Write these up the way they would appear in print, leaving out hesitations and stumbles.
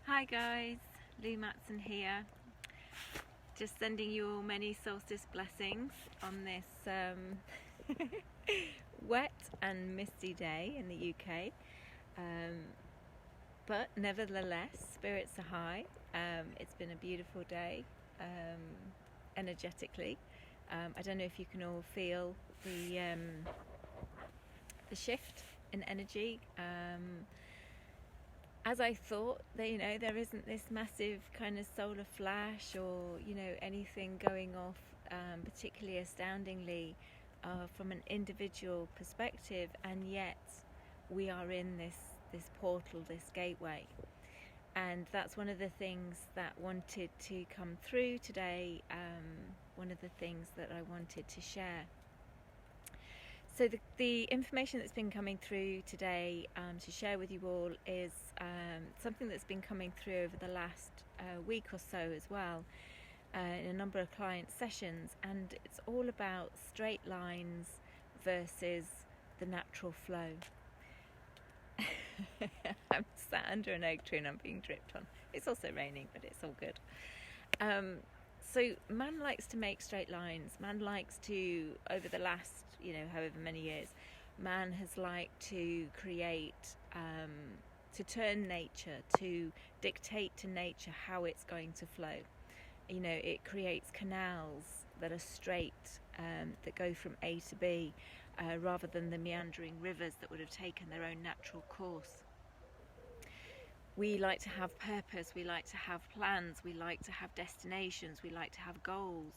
Hi guys, Lou Matson here. Just sending you all many solstice blessings on this wet and misty day in the UK. But nevertheless, spirits are high. It's been a beautiful day, energetically. I don't know if you can all feel the shift in energy. As I thought, that, there isn't this massive kind of solar flash or, anything going off particularly astoundingly from an individual perspective, and yet we are in this portal, this gateway. And that's one of the things that wanted to come through today, one of the things that I wanted to share. So the information that's been coming through today to share with you all is something that's been coming through over the last week or so as well in a number of client sessions, and it's all about straight lines versus the natural flow. I'm sat under an oak tree and I'm being dripped on. It's also raining, but it's all good. So man likes to make straight lines. Man likes to, over the last, however many years, man has liked to create, to turn nature, to dictate to nature how it's going to flow. It creates canals that are straight, that go from A to B, rather than the meandering rivers that would have taken their own natural course. We like to have purpose, we like to have plans, we like to have destinations, we like to have goals.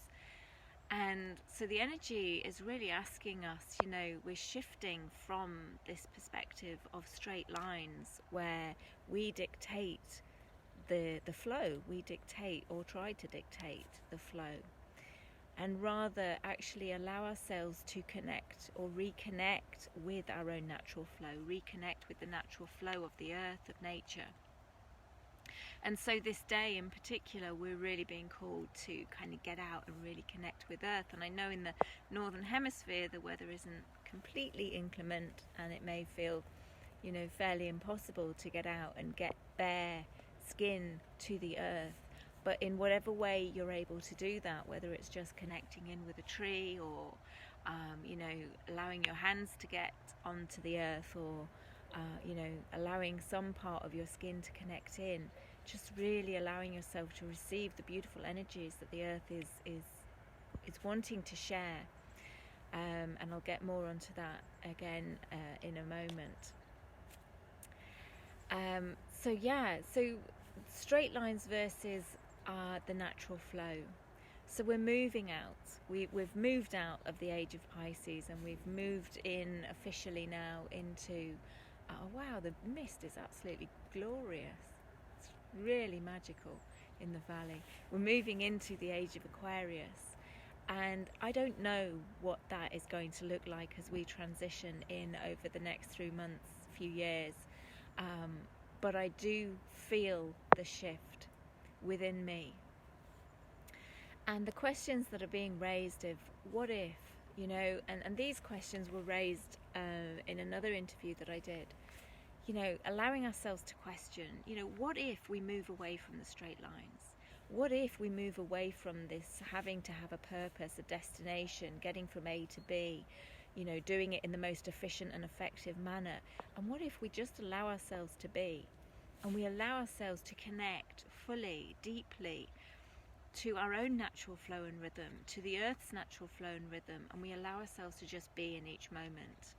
And so the energy is really asking us, we're shifting from this perspective of straight lines where we dictate the flow, we dictate or try to dictate the flow, and rather actually allow ourselves to connect or reconnect with our own natural flow, reconnect with the natural flow of the earth, of nature. And so this day in particular, we're really being called to kind of get out and really connect with earth. And I know in the northern hemisphere the weather isn't completely inclement, and it may feel fairly impossible to get out and get bare skin to the earth. But in whatever way you're able to do that, whether it's just connecting in with a tree or allowing your hands to get onto the earth, or allowing some part of your skin to connect in, just really allowing yourself to receive the beautiful energies that the earth is wanting to share. And I'll get more onto that again in a moment. So straight lines versus the natural flow. So we're moving out. We've moved out of the age of Pisces, and we've moved in officially now into, wow, the mist is absolutely glorious. It's really magical in the valley. We're moving into the age of Aquarius, and I don't know what that is going to look like as we transition in over the next 3 months, few years. But I do feel the shift within me. And the questions that are being raised of what if, and these questions were raised in another interview that I did, allowing ourselves to question, what if we move away from the straight lines? What if we move away from this having to have a purpose, a destination, getting from A to B, doing it in the most efficient and effective manner? And what if we just allow ourselves to be, and we allow ourselves to connect fully, deeply to our own natural flow and rhythm, to the earth's natural flow and rhythm, and we allow ourselves to just be in each moment?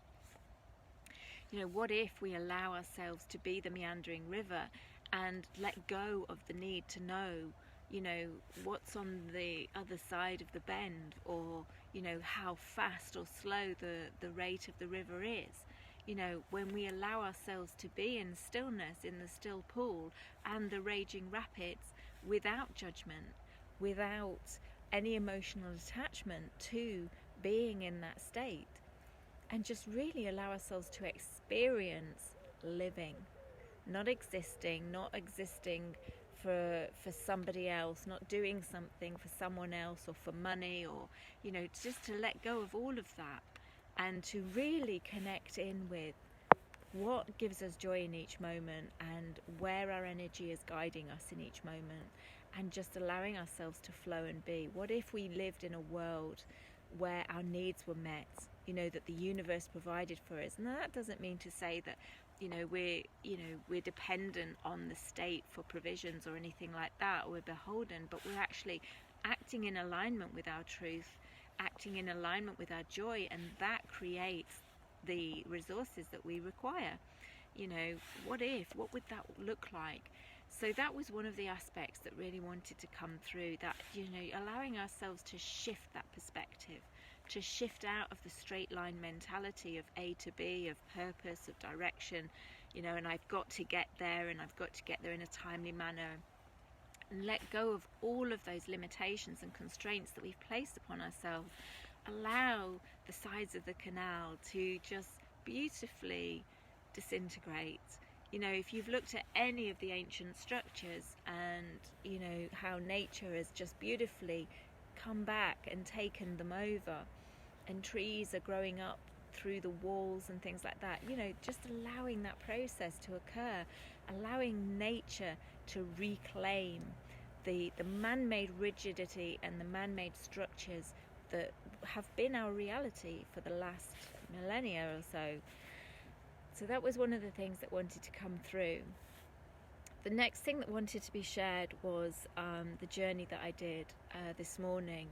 What if we allow ourselves to be the meandering river and let go of the need to know, what's on the other side of the bend, or, how fast or slow the rate of the river is? When we allow ourselves to be in stillness, in the still pool and the raging rapids, without judgment, without any emotional attachment to being in that state, and just really allow ourselves to experience living, not existing for somebody else, not doing something for someone else or for money, or just to let go of all of that and to really connect in with what gives us joy in each moment and where our energy is guiding us in each moment, and just allowing ourselves to flow and be. What if we lived in a world where our needs were met, that the universe provided for us? Now, that doesn't mean to say that we're dependent on the state for provisions or anything like that, or we're beholden, but we're actually acting in alignment with our truth, acting in alignment with our joy, and that creates the resources that we require. What would that look like? So that was one of the aspects that really wanted to come through, that allowing ourselves to shift that perspective, to shift out of the straight line mentality of A to B, of purpose, of direction, and I've got to get there, and I've got to get there in a timely manner, and let go of all of those limitations and constraints that we've placed upon ourselves. Allow the sides of the canal to just beautifully disintegrate. If you've looked at any of the ancient structures, and how nature has just beautifully come back and taken them over, and trees are growing up through the walls and things like that, just allowing that process to occur, allowing nature to reclaim the man-made rigidity and the man-made structures that have been our reality for the last millennia or so. So that was one of the things that wanted to come through. The next thing that wanted to be shared was the journey that I did this morning.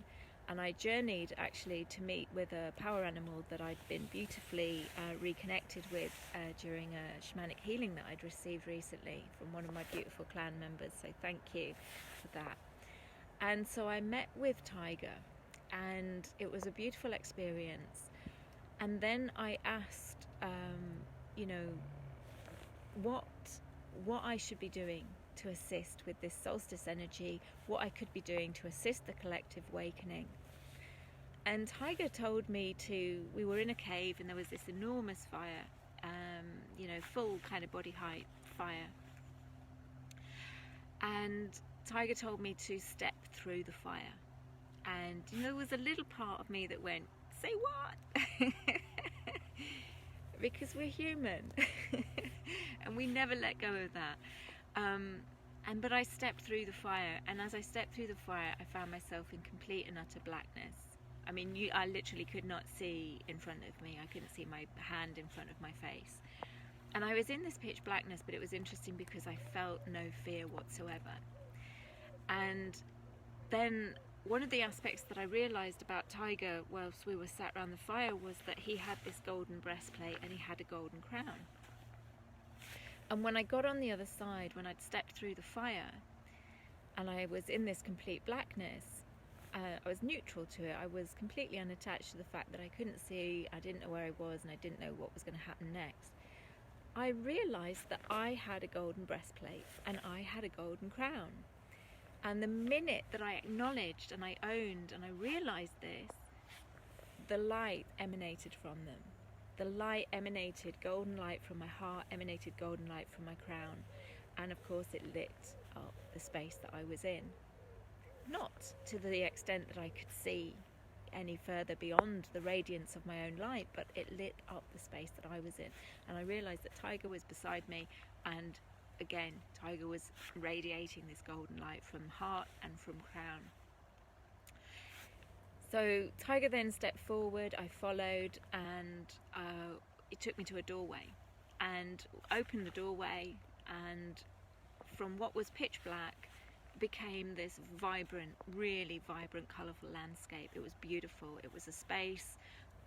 And I journeyed actually to meet with a power animal that I'd been beautifully reconnected with during a shamanic healing that I'd received recently from one of my beautiful clan members. So thank you for that. And so I met with Tiger, and it was a beautiful experience. And then I asked, what I should be doing to assist with this solstice energy, what I could be doing to assist the collective awakening. And Tiger told me we were in a cave, and there was this enormous fire, full kind of body height fire. And Tiger told me to step through the fire. And there was a little part of me that went, say what? Because we're human. And we never let go of that. But I stepped through the fire, and as I stepped through the fire, I found myself in complete and utter blackness. I mean, I literally could not see in front of me. I couldn't see my hand in front of my face. And I was in this pitch blackness, but it was interesting because I felt no fear whatsoever. And then one of the aspects that I realised about Tiger whilst we were sat around the fire was that he had this golden breastplate and he had a golden crown. And when I got on the other side, when I'd stepped through the fire and I was in this complete blackness, I was neutral to it. I was completely unattached to the fact that I couldn't see, I didn't know where I was, and I didn't know what was going to happen next. I realised that I had a golden breastplate and I had a golden crown. And the minute that I acknowledged and I owned and I realised this, the light emanated from them. The light emanated, golden light from my heart, emanated golden light from my crown. And of course it lit up the space that I was in. Not to the extent that I could see any further beyond the radiance of my own light, but it lit up the space that I was in. And I realised that Tiger was beside me, and again, Tiger was radiating this golden light from heart and from crown. So Tiger then stepped forward, I followed, and it took me to a doorway, and opened the doorway, and from what was pitch black became this vibrant, really vibrant, colourful landscape. It was beautiful. It was a space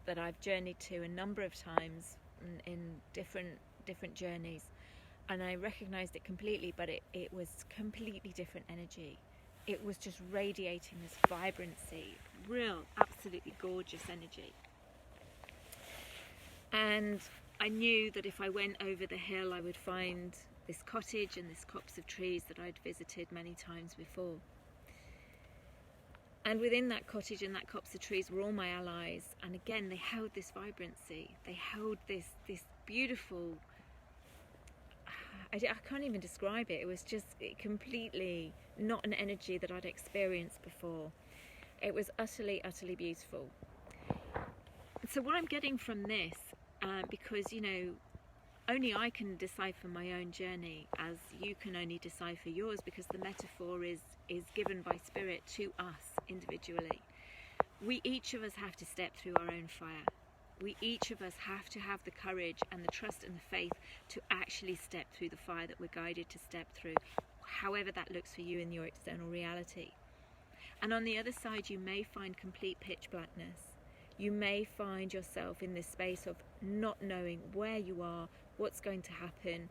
that I've journeyed to a number of times in different journeys, and I recognised it completely, but it was completely different energy. It was just radiating this vibrancy, real, absolutely gorgeous energy. And I knew that if I went over the hill, I would find this cottage and this copse of trees that I'd visited many times before. And within that cottage and that copse of trees were all my allies. And again, they held this vibrancy. They held this beautiful, I can't even describe it. It was just completely not an energy that I'd experienced before. It was utterly, utterly beautiful. So what I'm getting from this, because, only I can decipher my own journey, as you can only decipher yours, because the metaphor is given by Spirit to us individually. We each of us have to step through our own fire. We each of us have to have the courage and the trust and the faith to actually step through the fire that we're guided to step through, however that looks for you in your external reality. And on the other side, you may find complete pitch blackness. You may find yourself in this space of not knowing where you are, what's going to happen,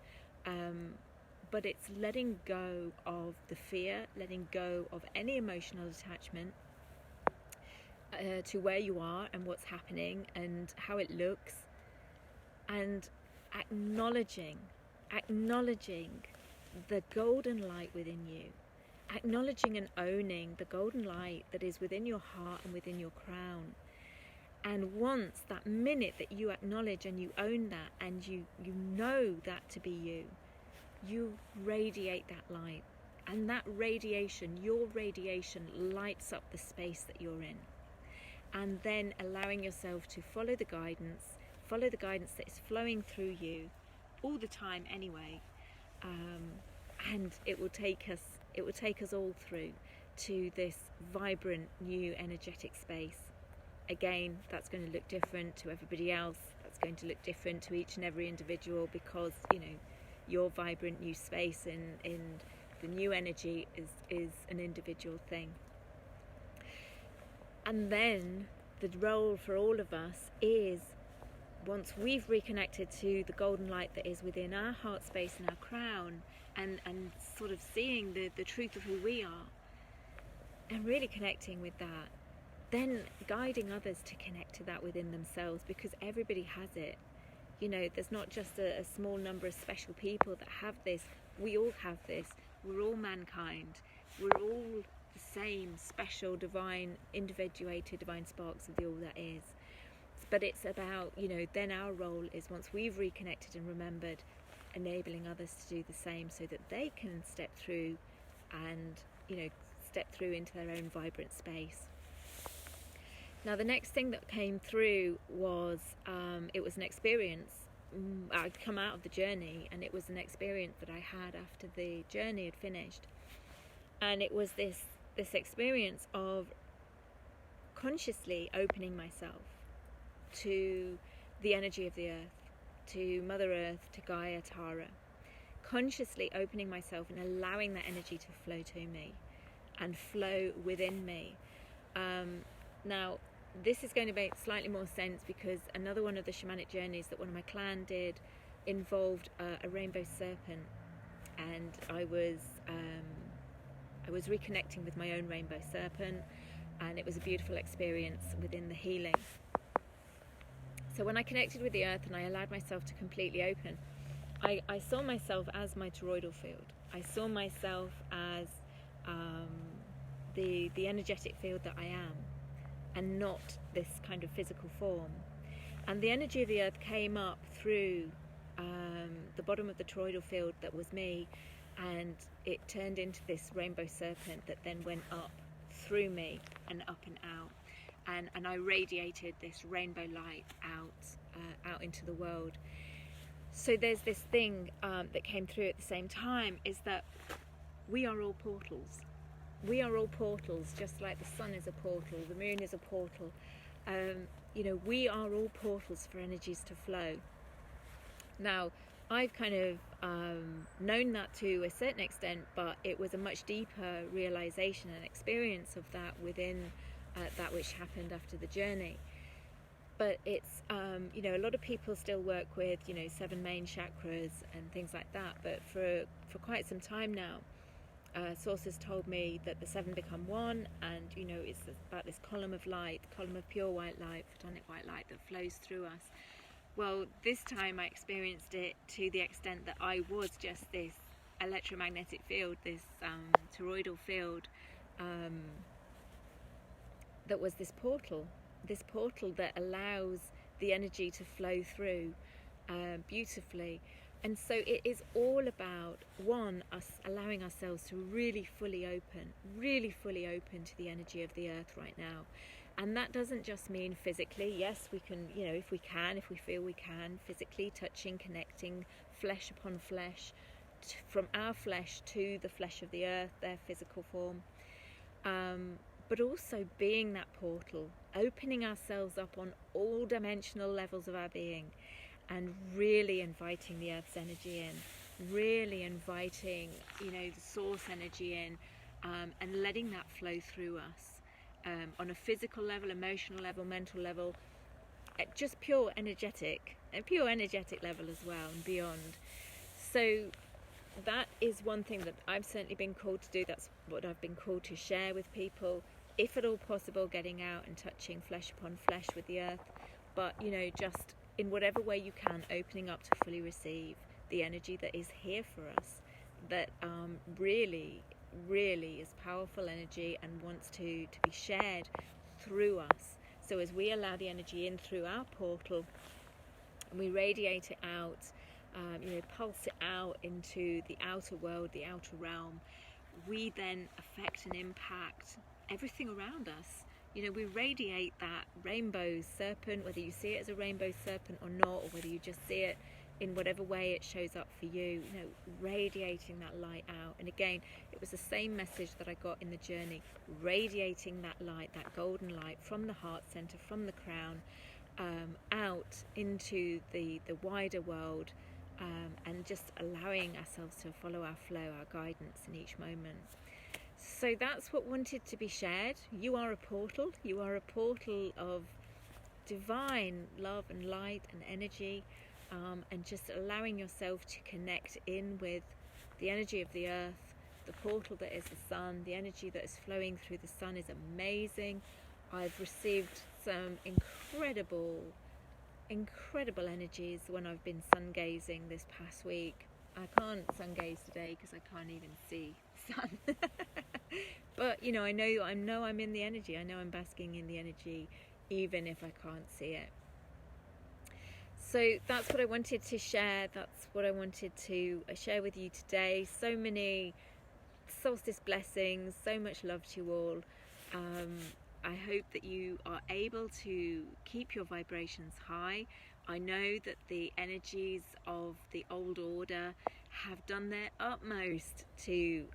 but it's letting go of the fear, letting go of any emotional attachment to where you are and what's happening and how it looks, and acknowledging the golden light within you, acknowledging and owning the golden light that is within your heart and within your crown. And once that minute that you acknowledge and you own that, and you know that to be you, you radiate that light, and that radiation, your radiation, lights up the space that you're in. And then allowing yourself to follow the guidance that is flowing through you all the time anyway, and it will take us all through to this vibrant new energetic space. Again, that's going to look different to everybody else. That's going to look different to each and every individual, because your vibrant new space in the new energy is an individual thing. And then the role for all of us is, once we've reconnected to the golden light that is within our heart space and our crown, and sort of seeing the truth of who we are, and really connecting with that, then guiding others to connect to that within themselves, because everybody has it. There's not just a small number of special people that have this. We all have this. We're all mankind. We're all the same special, divine, individuated, divine sparks of the all that is. But it's about, then our role is, once we've reconnected and remembered, enabling others to do the same, so that they can step through and, step through into their own vibrant space. Now, the next thing that came through was, it was an experience. I'd come out of the journey, and it was an experience that I had after the journey had finished. And it was this experience of consciously opening myself to the energy of the earth, to Mother Earth, to Gaia, Tara. Consciously opening myself and allowing that energy to flow to me and flow within me. Now, this is going to make slightly more sense, because another one of the shamanic journeys that one of my clan did involved a rainbow serpent, and I was reconnecting with my own rainbow serpent, and it was a beautiful experience within the healing. So when I connected with the earth and I allowed myself to completely open, I saw myself as my toroidal field. I saw myself as the energetic field that I am, and not this kind of physical form. And the energy of the earth came up through the bottom of the toroidal field that was me, and it turned into this rainbow serpent that then went up through me and up and out. And I radiated this rainbow light out into the world. So there's this thing that came through at the same time, is that we are all portals. We are all portals, just like the sun is a portal, the moon is a portal. We are all portals for energies to flow. Now, I've kind of known that to a certain extent, but it was a much deeper realization and experience of that within that which happened after the journey. But it's, a lot of people still work with, 7 main chakras and things like that. But for quite some time now, Solstice told me that the 7 become one, and it's about this column of light, column of pure white light, photonic white light that flows through us. Well, this time I experienced it to the extent that I was just this electromagnetic field, this toroidal field, that was this portal that allows the energy to flow through beautifully. And so it is all about, one, us allowing ourselves to really fully open to the energy of the earth right now, And that doesn't just mean physically. Yes, we can, you know, if we feel we can, physically touching, connecting, flesh upon flesh, from our flesh to the flesh of the earth, their physical form. But also being that portal, opening ourselves up on all dimensional levels of our being, and really inviting the earth's energy in, really inviting, you know, the source energy in, and letting that flow through us. On a physical level, emotional level, mental level, just pure energetic level as well, and beyond. So that is one thing that I've certainly been called to do. That's what I've been called to share with people, if at all possible, getting out and touching flesh upon flesh with the earth. But, you know, just in whatever way you can, opening up to fully receive the energy that is here for us, that really is powerful energy and wants to be shared through us. So as we allow the energy in through our portal, and we radiate it out, you know, pulse it out into the outer world, the outer realm, we then affect and impact everything around us. You know, we radiate that rainbow serpent, whether you see it as a rainbow serpent or not, or whether you just see it in whatever way it shows up for you, you know, radiating that light out. And again, it was the same message that I got in the journey, radiating that light, that golden light from the heart center, from the crown, out into the wider world, and just allowing ourselves to follow our flow, our guidance in each moment. So that's what wanted to be shared. You are a portal. You are a portal of divine love and light and energy, and just allowing yourself to connect in with the energy of the earth, the portal that is the sun. The energy that is flowing through the sun is amazing. I've received some incredible energies when I've been sun gazing this past week. I can't sun gaze today because I can't even see sun. But, you know, I know I'm in the energy. I know I'm basking in the energy, even if I can't see it. So that's what I wanted to share. That's what I wanted to share with you today. So many solstice blessings, so much love to you all. I hope that you are able to keep your vibrations high. I know that the energies of the old order have done their utmost to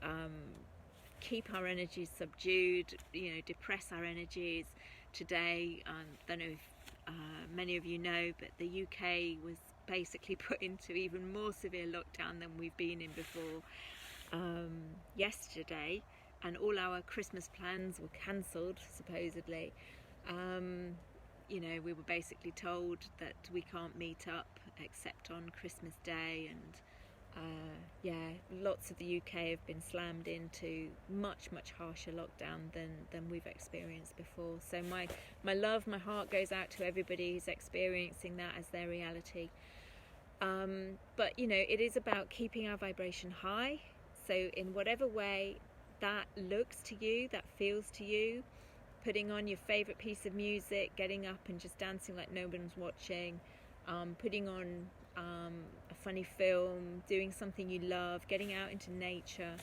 keep our energies subdued, you know, depress our energies. Today, I don't know if many of you know, but the UK was basically put into even more severe lockdown than we've been in before yesterday, and all our Christmas plans were cancelled, supposedly. You know, we were basically told that we can't meet up except on Christmas Day, and yeah, lots of the UK have been slammed into much harsher lockdown than we've experienced before. So my love, my heart goes out to everybody who's experiencing that as their reality. But, you know, it is about keeping our vibration high. So in whatever way that looks to you, that feels to you, putting on your favorite piece of music, getting up and just dancing like no one's watching, putting on a funny film, doing something you love, getting out into nature.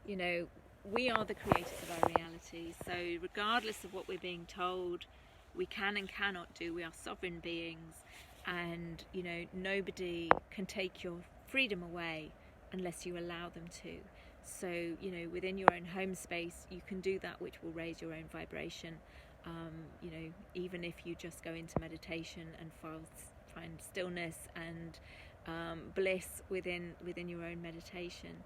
You know, we are the creators of our reality. So regardless of what we're being told we can and cannot do, we are sovereign beings, and, you know, nobody can take your freedom away unless you allow them to. So, you know, within your own home space, you can do that which will raise your own vibration. You know, even if you just go into meditation and find stillness and bliss within your own meditation,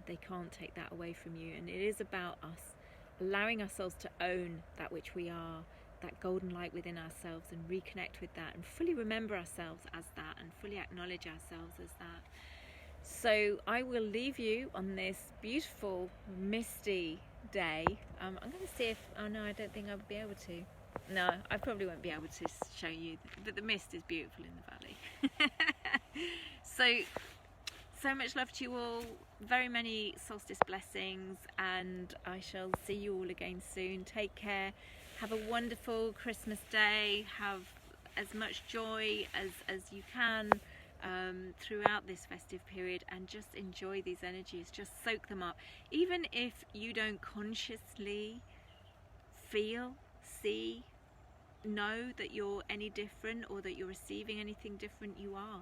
they can't take that away from you. And it is about us allowing ourselves to own that which we are, that golden light within ourselves, and reconnect with that, and fully remember ourselves as that, and fully acknowledge ourselves as that. So I will leave you on this beautiful misty day. I'm going to see if, oh no, I don't think I'll be able to. No, I probably won't be able to show you, but the mist is beautiful in the valley. So much love to you all, very many solstice blessings, and I shall see you all again soon. Take care, have a wonderful Christmas day, have as much joy as you can throughout this festive period, and just enjoy these energies, just soak them up. Even if you don't consciously feel see, know that you're any different or that you're receiving anything different. You are.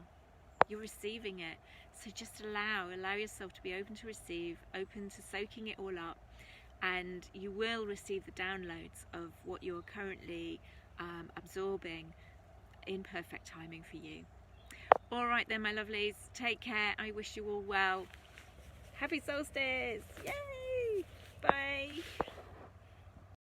You're receiving it. So just allow yourself to be open to receive, open to soaking it all up, and you will receive the downloads of what you're currently absorbing in perfect timing for you. All right then, my lovelies, take care. I wish you all well. Happy solstice! Yay! Bye!